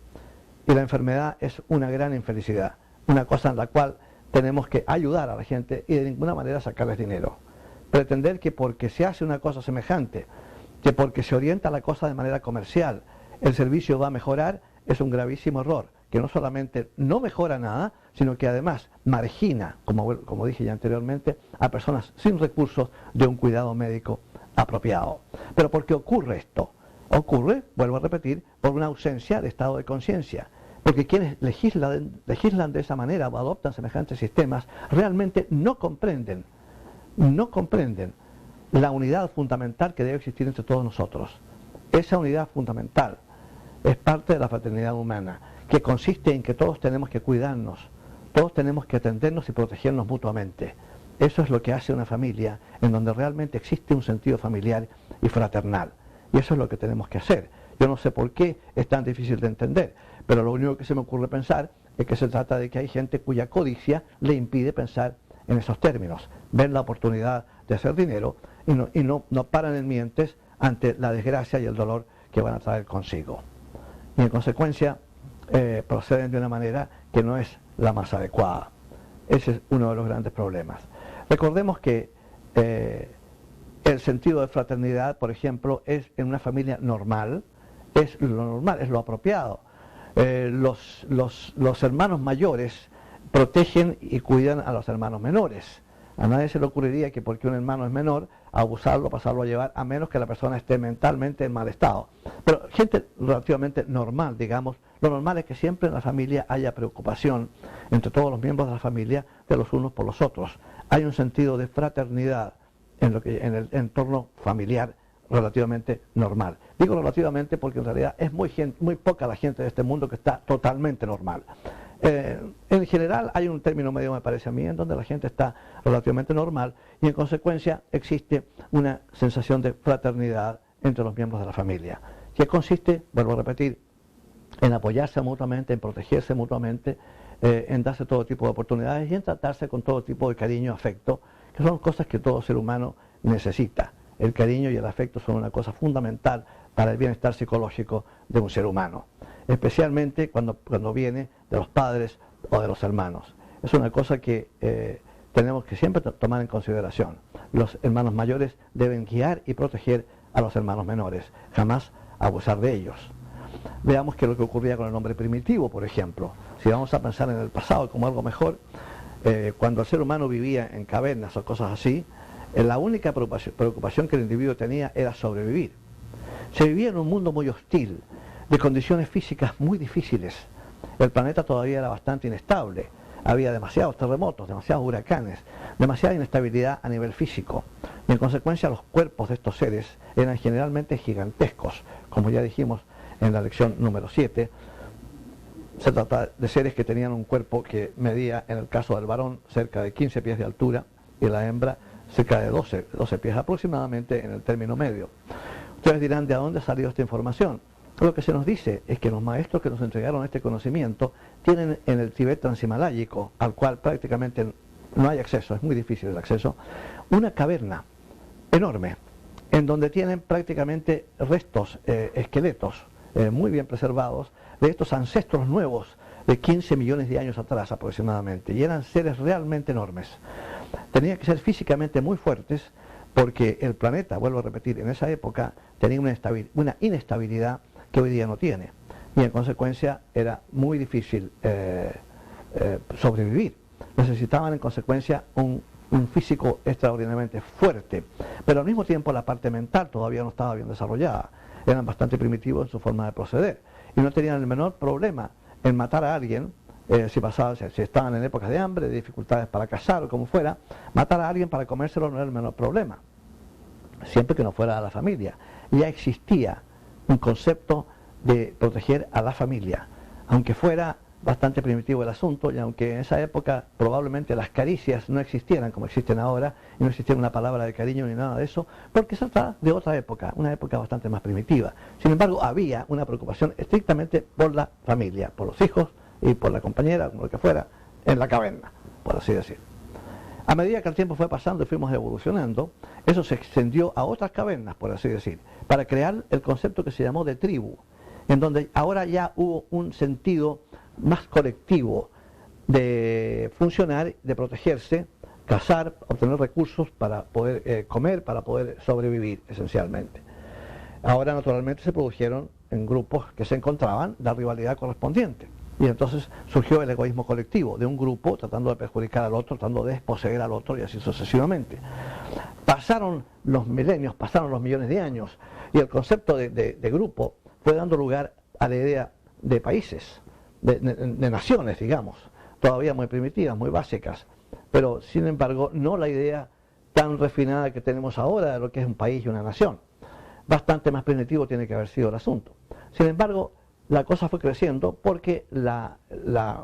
Y la enfermedad es una gran infelicidad, una cosa en la cual tenemos que ayudar a la gente y de ninguna manera sacarles dinero. Pretender que porque se hace una cosa semejante, que porque se orienta la cosa de manera comercial, el servicio va a mejorar, es un gravísimo error, que no solamente no mejora nada, sino que además margina, como dije ya anteriormente, a personas sin recursos de un cuidado médico apropiado. Pero ¿por qué ocurre esto? Ocurre, vuelvo a repetir, por una ausencia de estado de conciencia. Porque quienes legislan de esa manera o adoptan semejantes sistemas realmente no comprenden la unidad fundamental que debe existir entre todos nosotros. Esa unidad fundamental es parte de la fraternidad humana, que consiste en que todos tenemos que cuidarnos, todos tenemos que atendernos y protegernos mutuamente. Eso es lo que hace una familia en donde realmente existe un sentido familiar y fraternal. Y eso es lo que tenemos que hacer. Yo no sé por qué es tan difícil de entender, pero lo único que se me ocurre pensar es que se trata de que hay gente cuya codicia le impide pensar en esos términos. Ven la oportunidad de hacer dinero y no paran en mientes ante la desgracia y el dolor que van a traer consigo. Y en consecuencia proceden de una manera que no es la más adecuada. Ese es uno de los grandes problemas. Recordemos que el sentido de fraternidad, por ejemplo, es en una familia normal, es lo normal, es lo apropiado. Los hermanos mayores protegen y cuidan a los hermanos menores. A nadie se le ocurriría que porque un hermano es menor, abusarlo, pasarlo a llevar, a menos que la persona esté mentalmente en mal estado. Pero gente relativamente normal, digamos, lo normal es que siempre en la familia haya preocupación entre todos los miembros de la familia de los unos por los otros. Hay un sentido de fraternidad en el entorno familiar relativamente normal. Digo relativamente porque en realidad es muy poca la gente de este mundo que está totalmente normal. En general hay un término medio, me parece a mí, en donde la gente está relativamente normal y en consecuencia existe una sensación de fraternidad entre los miembros de la familia, que consiste, vuelvo a repetir, en apoyarse mutuamente, en protegerse mutuamente, en darse todo tipo de oportunidades y en tratarse con todo tipo de cariño y afecto, que son cosas que todo ser humano necesita. El cariño y el afecto son una cosa fundamental para el bienestar psicológico de un ser humano, especialmente cuando viene de los padres o de los hermanos. Es una cosa que tenemos que siempre tomar en consideración. Los hermanos mayores deben guiar y proteger a los hermanos menores, jamás abusar de ellos. Veamos qué es lo que ocurría con el hombre primitivo, por ejemplo. Si vamos a pensar en el pasado como algo mejor, cuando el ser humano vivía en cavernas o cosas así, la única preocupación que el individuo tenía era sobrevivir. Se vivía en un mundo muy hostil, de condiciones físicas muy difíciles. El planeta todavía era bastante inestable. Había demasiados terremotos, demasiados huracanes, demasiada inestabilidad a nivel físico. Y en consecuencia los cuerpos de estos seres eran generalmente gigantescos. Como ya dijimos en la lección número 7, se trata de seres que tenían un cuerpo que medía, en el caso del varón, cerca de 15 pies de altura y la hembra cerca de 12 pies aproximadamente en el término medio. Ustedes dirán, ¿de dónde ha salido esta información? Lo que se nos dice es que los maestros que nos entregaron este conocimiento tienen en el Tibet transhimaláyico, al cual prácticamente no hay acceso, es muy difícil el acceso, una caverna enorme, en donde tienen prácticamente restos, esqueletos muy bien preservados, de estos ancestros nuevos de 15 millones de años atrás aproximadamente, y eran seres realmente enormes. Tenían que ser físicamente muy fuertes porque el planeta, vuelvo a repetir, en esa época tenía una inestabilidad que hoy día no tiene y en consecuencia era muy difícil sobrevivir. Necesitaban en consecuencia un físico extraordinariamente fuerte, pero al mismo tiempo la parte mental todavía no estaba bien desarrollada. Eran bastante primitivos en su forma de proceder y no tenían el menor problema en matar a alguien. Si estaban en épocas de hambre, de dificultades para cazar o como fuera, matar a alguien para comérselo no era el menor problema, siempre que no fuera a la familia. Ya existía un concepto de proteger a la familia, aunque fuera bastante primitivo el asunto, y aunque en esa época probablemente las caricias no existieran como existen ahora, y no existiera una palabra de cariño ni nada de eso, porque se trata de otra época, una época bastante más primitiva. Sin embargo, había una preocupación estrictamente por la familia, por los hijos y por la compañera, como lo que fuera, en la caverna, por así decir. A medida que el tiempo fue pasando y fuimos evolucionando, eso se extendió a otras cavernas, por así decir, para crear el concepto que se llamó de tribu, en donde ahora ya hubo un sentido más colectivo de funcionar, de protegerse, cazar, obtener recursos para poder comer, para poder sobrevivir esencialmente. Ahora naturalmente se produjeron en grupos que se encontraban la rivalidad correspondiente, y entonces surgió el egoísmo colectivo de un grupo tratando de perjudicar al otro, tratando de desposeer al otro, y así sucesivamente. Pasaron los milenios, pasaron los millones de años, y el concepto de grupo fue dando lugar a la idea de países, de naciones, digamos, todavía muy primitivas, muy básicas, pero sin embargo no la idea tan refinada que tenemos ahora de lo que es un país y una nación. Bastante más primitivo tiene que haber sido el asunto. Sin embargo, la cosa fue creciendo porque la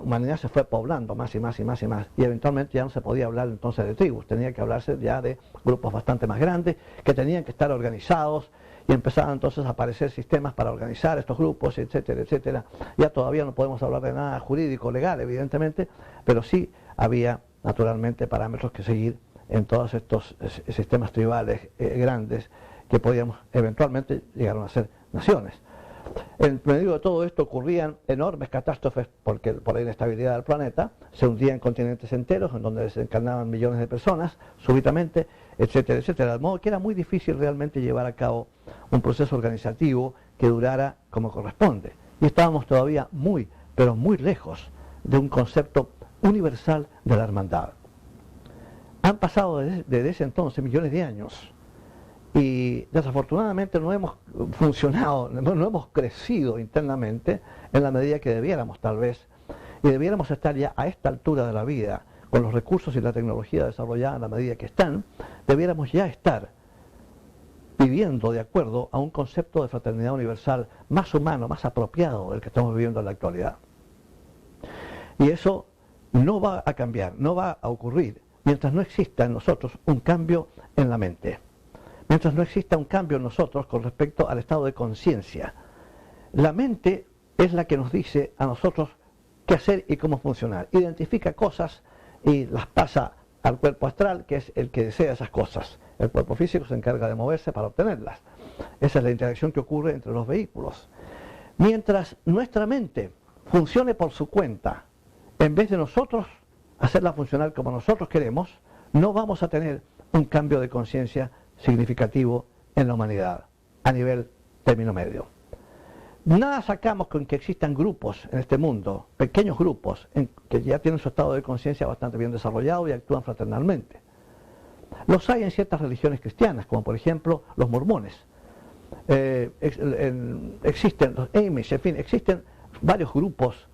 humanidad se fue poblando más y más y más y más, y eventualmente ya no se podía hablar entonces de tribus, tenía que hablarse ya de grupos bastante más grandes que tenían que estar organizados, y empezaban entonces a aparecer sistemas para organizar estos grupos, etcétera, etcétera. Ya todavía no podemos hablar de nada jurídico, legal, evidentemente, pero sí había naturalmente parámetros que seguir en todos estos sistemas tribales grandes que podíamos eventualmente llegar a ser naciones. En medio de todo esto ocurrían enormes catástrofes por la inestabilidad del planeta, se hundían continentes enteros en donde desencarnaban millones de personas súbitamente, etcétera, etcétera, de modo que era muy difícil realmente llevar a cabo un proceso organizativo que durara como corresponde, y estábamos todavía muy, pero muy lejos de un concepto universal de la hermandad. Han pasado desde ese entonces millones de años, y desafortunadamente no hemos funcionado, no hemos crecido internamente en la medida que debiéramos tal vez, y debiéramos estar ya a esta altura de la vida, con los recursos y la tecnología desarrollada en la medida que están, debiéramos ya estar viviendo de acuerdo a un concepto de fraternidad universal más humano, más apropiado del que estamos viviendo en la actualidad. Y eso no va a cambiar, no va a ocurrir mientras no exista en nosotros un cambio en la mente. Mientras no exista un cambio en nosotros con respecto al estado de conciencia. La mente es la que nos dice a nosotros qué hacer y cómo funcionar. Identifica cosas y las pasa al cuerpo astral, que es el que desea esas cosas. El cuerpo físico se encarga de moverse para obtenerlas. Esa es la interacción que ocurre entre los vehículos. Mientras nuestra mente funcione por su cuenta, en vez de nosotros hacerla funcionar como nosotros queremos, no vamos a tener un cambio de conciencia significativo en la humanidad a nivel término medio. Nada sacamos con que existan grupos en este mundo, pequeños grupos que ya tienen su estado de conciencia bastante bien desarrollado y actúan fraternalmente. Los hay en ciertas religiones cristianas, como por ejemplo los mormones. Existen los Amish, en fin, existen varios grupos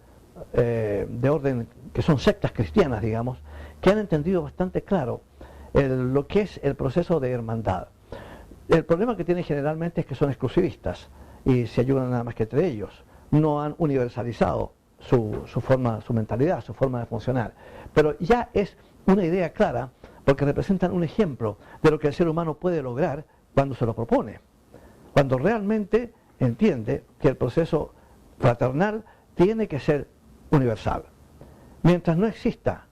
de orden que son sectas cristianas, digamos, que han entendido bastante claro lo que es el proceso de hermandad. El problema que tienen generalmente es que son exclusivistas y se ayudan nada más que entre ellos. No han universalizado su forma, su mentalidad, su forma de funcionar. Pero ya es una idea clara porque representan un ejemplo de lo que el ser humano puede lograr cuando se lo propone. Cuando realmente entiende que el proceso fraternal tiene que ser universal. Mientras no exista,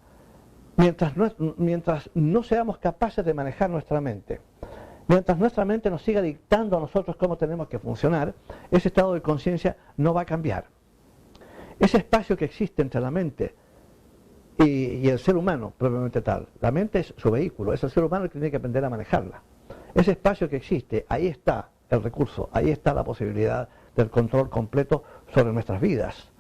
mientras no seamos capaces de manejar nuestra mente, mientras nuestra mente nos siga dictando a nosotros cómo tenemos que funcionar, ese estado de conciencia no va a cambiar. Ese espacio que existe entre la mente y el ser humano, propiamente tal, la mente es su vehículo, es el ser humano el que tiene que aprender a manejarla. Ese espacio que existe, ahí está el recurso, ahí está la posibilidad del control completo sobre nuestras vidas.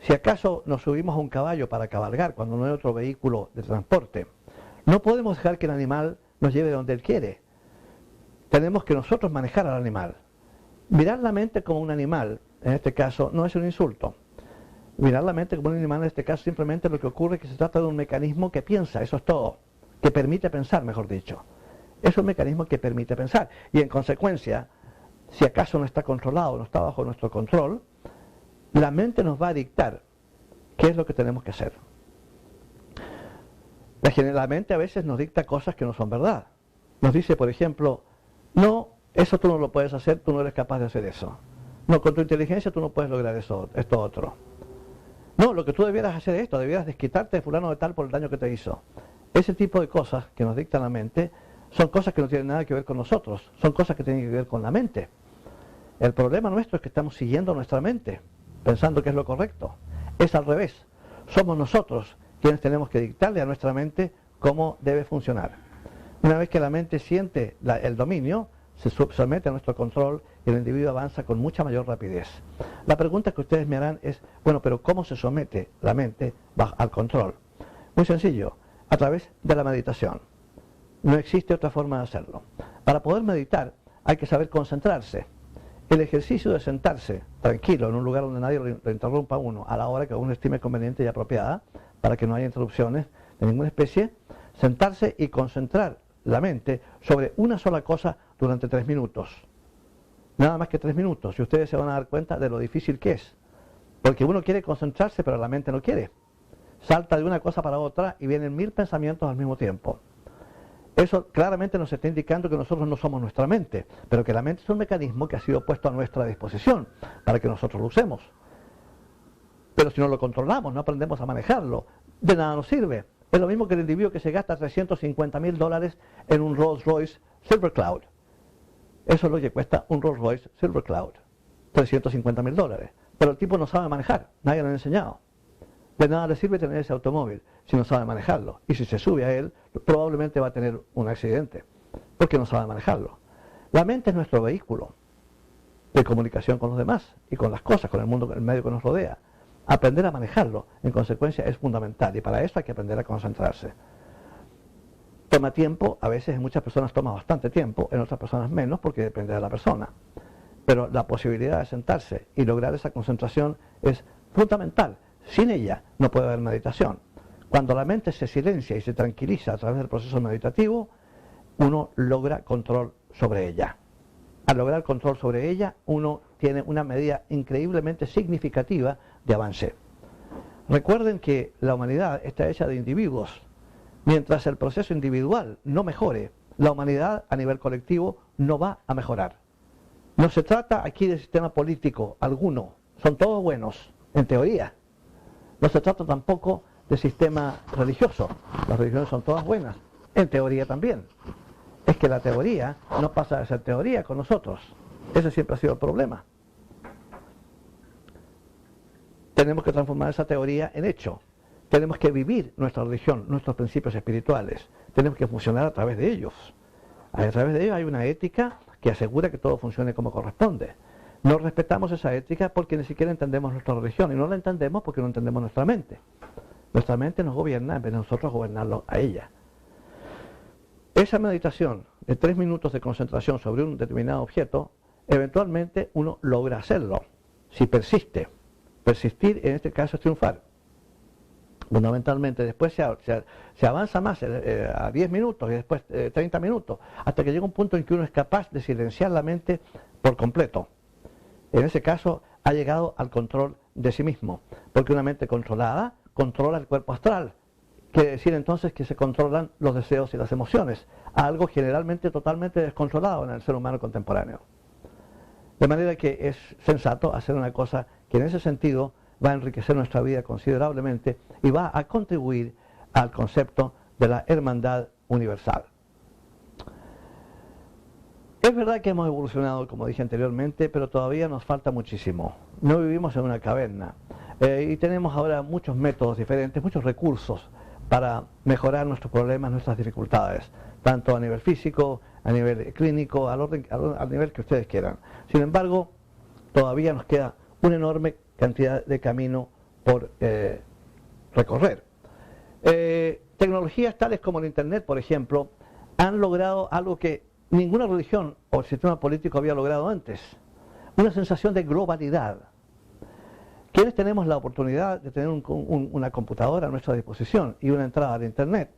Si acaso nos subimos a un caballo para cabalgar cuando no hay otro vehículo de transporte, no podemos dejar que el animal nos lleve donde él quiere. Tenemos que nosotros manejar al animal. Mirar la mente como un animal, en este caso, no es un insulto. Mirar la mente como un animal, en este caso, simplemente lo que ocurre es que se trata de un mecanismo que piensa, eso es todo, que permite pensar, mejor dicho. Es un mecanismo que permite pensar. Y en consecuencia, si acaso no está controlado, no está bajo nuestro control, la mente nos va a dictar ¿Qué es lo que tenemos que hacer? La mente a veces nos dicta cosas que no son verdad. Nos dice, por ejemplo, no, eso tú no lo puedes hacer, tú no eres capaz de hacer eso. No, con tu inteligencia tú no puedes lograr esto otro. No, lo que tú debieras hacer es esto, debieras desquitarte de fulano de tal por el daño que te hizo. Ese tipo de cosas que nos dicta la mente son cosas que no tienen nada que ver con nosotros, son cosas que tienen que ver con la mente. El problema nuestro es que estamos siguiendo nuestra mente, pensando que es lo correcto. Es al revés, somos nosotros quienes tenemos que dictarle a nuestra mente cómo debe funcionar. Una vez que la mente siente el dominio, se somete a nuestro control y el individuo avanza con mucha mayor rapidez. La pregunta que ustedes me harán es, bueno, pero ¿cómo se somete la mente al control? Muy sencillo, a través de la meditación. No existe otra forma de hacerlo. Para poder meditar hay que saber concentrarse. El ejercicio de sentarse tranquilo en un lugar donde nadie lo interrumpa a uno a la hora que uno estime conveniente y apropiada, para que no haya interrupciones de ninguna especie, sentarse y concentrar la mente sobre una sola cosa durante 3 minutos. Nada más que 3 minutos, y ustedes se van a dar cuenta de lo difícil que es. Porque uno quiere concentrarse, pero la mente no quiere. Salta de una cosa para otra y vienen 1000 pensamientos al mismo tiempo. Eso claramente nos está indicando que nosotros no somos nuestra mente, pero que la mente es un mecanismo que ha sido puesto a nuestra disposición para que nosotros lo usemos. Pero si no lo controlamos, no aprendemos a manejarlo, de nada nos sirve. Es lo mismo que el individuo que se gasta $350,000 en un Rolls Royce Silver Cloud. Eso es lo que cuesta un Rolls Royce Silver Cloud. $350,000. Pero el tipo no sabe manejar, nadie le ha enseñado. De nada le sirve tener ese automóvil si no sabe manejarlo. Y si se sube a él, probablemente va a tener un accidente, porque no sabe manejarlo. La mente es nuestro vehículo de comunicación con los demás y con las cosas, con el mundo, el medio que nos rodea. Aprender a manejarlo, en consecuencia, es fundamental, y para eso hay que aprender a concentrarse. Toma tiempo, a veces en muchas personas toma bastante tiempo, en otras personas menos, porque depende de la persona. Pero la posibilidad de sentarse y lograr esa concentración es fundamental. Sin ella no puede haber meditación. Cuando la mente se silencia y se tranquiliza a través del proceso meditativo, uno logra control sobre ella. Al lograr control sobre ella, uno tiene una medida increíblemente significativa de avance. Recuerden que la humanidad está hecha de individuos. Mientras el proceso individual no mejore, la humanidad a nivel colectivo no va a mejorar. No se trata aquí de sistema político alguno, son todos buenos, en teoría. No se trata tampoco de sistema religioso, las religiones son todas buenas, en teoría también. Es que la teoría no pasa de ser teoría con nosotros. Ese siempre ha sido el problema. Tenemos que transformar esa teoría en hecho. Tenemos que vivir nuestra religión, nuestros principios espirituales. Tenemos que funcionar a través de ellos. A través de ellos hay una ética que asegura que todo funcione como corresponde. No respetamos esa ética porque ni siquiera entendemos nuestra religión. Y no la entendemos porque no entendemos nuestra mente. Nuestra mente nos gobierna en vez de nosotros gobernarlo a ella. Esa meditación de 3 minutos de concentración sobre un determinado objeto, eventualmente uno logra hacerlo, si persiste. Persistir en este caso es triunfar. Fundamentalmente, después se avanza más a 10 minutos y después 30 minutos, hasta que llega un punto en que uno es capaz de silenciar la mente por completo. En ese caso ha llegado al control de sí mismo, porque una mente controlada controla el cuerpo astral. Quiere decir entonces que se controlan los deseos y las emociones, algo generalmente totalmente descontrolado en el ser humano contemporáneo. De manera que es sensato hacer una cosa que en ese sentido va a enriquecer nuestra vida considerablemente y va a contribuir al concepto de la hermandad universal. Es verdad que hemos evolucionado, como dije anteriormente, pero todavía nos falta muchísimo. No vivimos en una caverna y tenemos ahora muchos métodos diferentes, muchos recursos para mejorar nuestros problemas, nuestras dificultades, tanto a nivel físico, a nivel clínico, al nivel que ustedes quieran. Sin embargo, todavía nos queda una enorme cantidad de camino por recorrer. Tecnologías tales como el Internet, por ejemplo, han logrado algo que ninguna religión o sistema político había logrado antes, una sensación de globalidad. Quienes tenemos la oportunidad de tener una computadora a nuestra disposición y una entrada al Internet,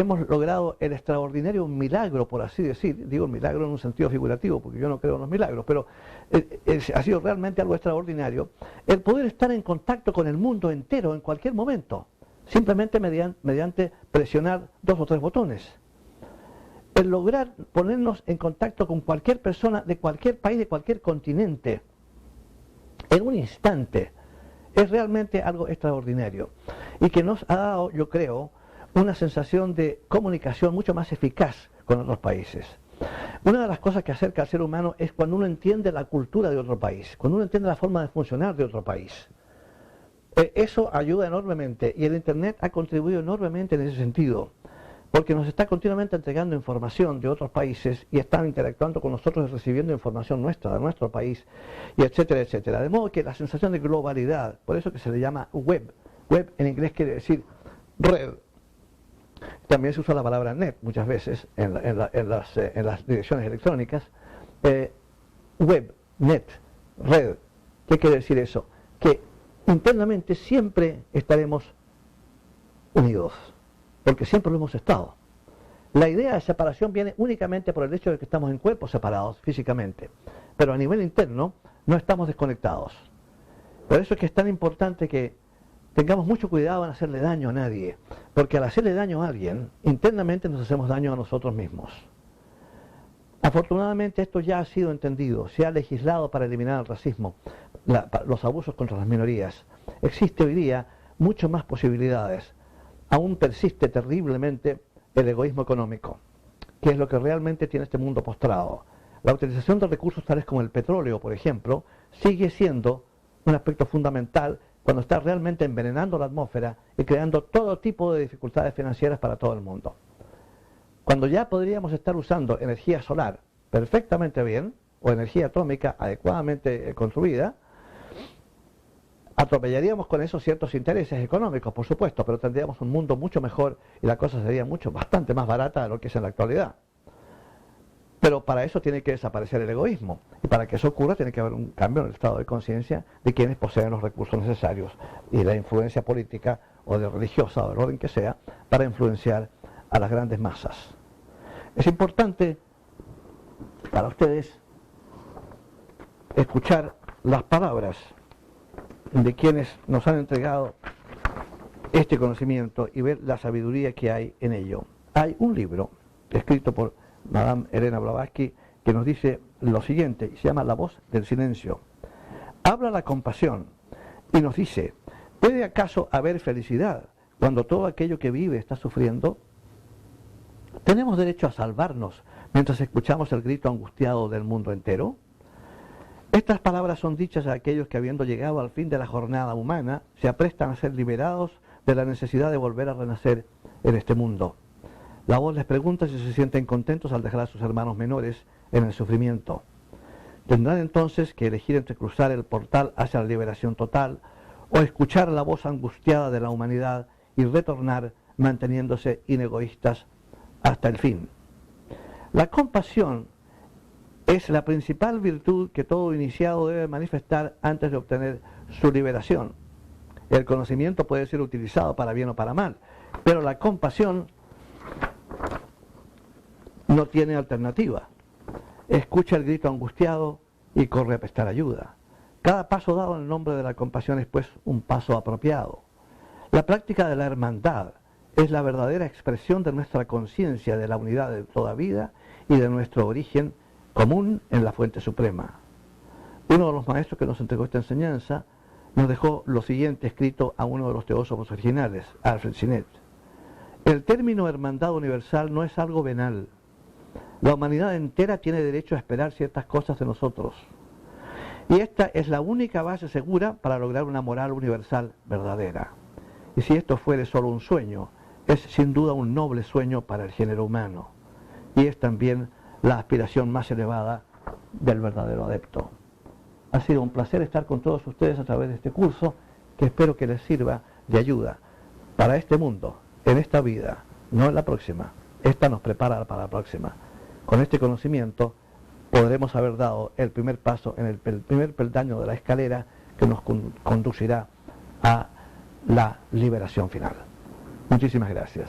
hemos logrado el extraordinario milagro, por así decir, digo milagro en un sentido figurativo, porque yo no creo en los milagros, pero ha sido realmente algo extraordinario, el poder estar en contacto con el mundo entero en cualquier momento, simplemente mediante presionar 2 o 3 botones. El lograr ponernos en contacto con cualquier persona de cualquier país, de cualquier continente, en un instante, es realmente algo extraordinario y que nos ha dado, yo creo, una sensación de comunicación mucho más eficaz con otros países. Una de las cosas que acerca al ser humano es cuando uno entiende la cultura de otro país, cuando uno entiende la forma de funcionar de otro país. Eso ayuda enormemente y el Internet ha contribuido enormemente en ese sentido, porque nos está continuamente entregando información de otros países y están interactuando con nosotros recibiendo información nuestra, de nuestro país, y etcétera, etcétera. De modo que la sensación de globalidad, por eso que se le llama web, web en inglés quiere decir red. También se usa la palabra net muchas veces en las direcciones electrónicas. Web, net, red. ¿Qué quiere decir eso? Que internamente siempre estaremos unidos, porque siempre lo hemos estado. La idea de separación viene únicamente por el hecho de que estamos en cuerpos separados físicamente, pero a nivel interno no estamos desconectados. Por eso es que es tan importante que tengamos mucho cuidado en hacerle daño a nadie, porque al hacerle daño a alguien, internamente nos hacemos daño a nosotros mismos. Afortunadamente esto ya ha sido entendido, se ha legislado para eliminar el racismo, los abusos contra las minorías. Existe hoy día mucho más posibilidades. Aún persiste terriblemente el egoísmo económico, que es lo que realmente tiene este mundo postrado. La utilización de recursos tales como el petróleo, por ejemplo, sigue siendo un aspecto fundamental cuando está realmente envenenando la atmósfera y creando todo tipo de dificultades financieras para todo el mundo. Cuando ya podríamos estar usando energía solar perfectamente bien, o energía atómica adecuadamente construida, atropellaríamos con eso ciertos intereses económicos, por supuesto, pero tendríamos un mundo mucho mejor y la cosa sería bastante más barata de lo que es en la actualidad. Pero para eso tiene que desaparecer el egoísmo. Y para que eso ocurra tiene que haber un cambio en el estado de conciencia de quienes poseen los recursos necesarios y la influencia política o de religiosa o del orden que sea para influenciar a las grandes masas. Es importante para ustedes escuchar las palabras de quienes nos han entregado este conocimiento y ver la sabiduría que hay en ello. Hay un libro escrito por Madame Elena Blavatsky que nos dice lo siguiente, y se llama La voz del silencio. Habla la compasión y nos dice, ¿puede acaso haber felicidad cuando todo aquello que vive está sufriendo? ¿Tenemos derecho a salvarnos mientras escuchamos el grito angustiado del mundo entero? Estas palabras son dichas a aquellos que, habiendo llegado al fin de la jornada humana, se aprestan a ser liberados de la necesidad de volver a renacer en este mundo. La voz les pregunta si se sienten contentos al dejar a sus hermanos menores en el sufrimiento. Tendrán entonces que elegir entre cruzar el portal hacia la liberación total o escuchar la voz angustiada de la humanidad y retornar manteniéndose inegoístas hasta el fin. La compasión es la principal virtud que todo iniciado debe manifestar antes de obtener su liberación. El conocimiento puede ser utilizado para bien o para mal, pero la compasión no tiene alternativa. Escucha el grito angustiado y corre a prestar ayuda. Cada paso dado en el nombre de la compasión es pues un paso apropiado. La práctica de la hermandad es la verdadera expresión de nuestra conciencia de la unidad de toda vida y de nuestro origen común en la fuente suprema. Uno de los maestros que nos entregó esta enseñanza nos dejó lo siguiente escrito a uno de los teósofos originales, Alfred Sinet. El término hermandad universal no es algo venal. La humanidad entera tiene derecho a esperar ciertas cosas de nosotros. Y esta es la única base segura para lograr una moral universal verdadera. Y si esto fuere solo un sueño, es sin duda un noble sueño para el género humano. Y es también la aspiración más elevada del verdadero adepto. Ha sido un placer estar con todos ustedes a través de este curso, que espero que les sirva de ayuda para este mundo, en esta vida, no en la próxima. Esta nos prepara para la próxima. Con este conocimiento podremos haber dado el primer paso en el primer peldaño de la escalera que nos conducirá a la liberación final. Muchísimas gracias.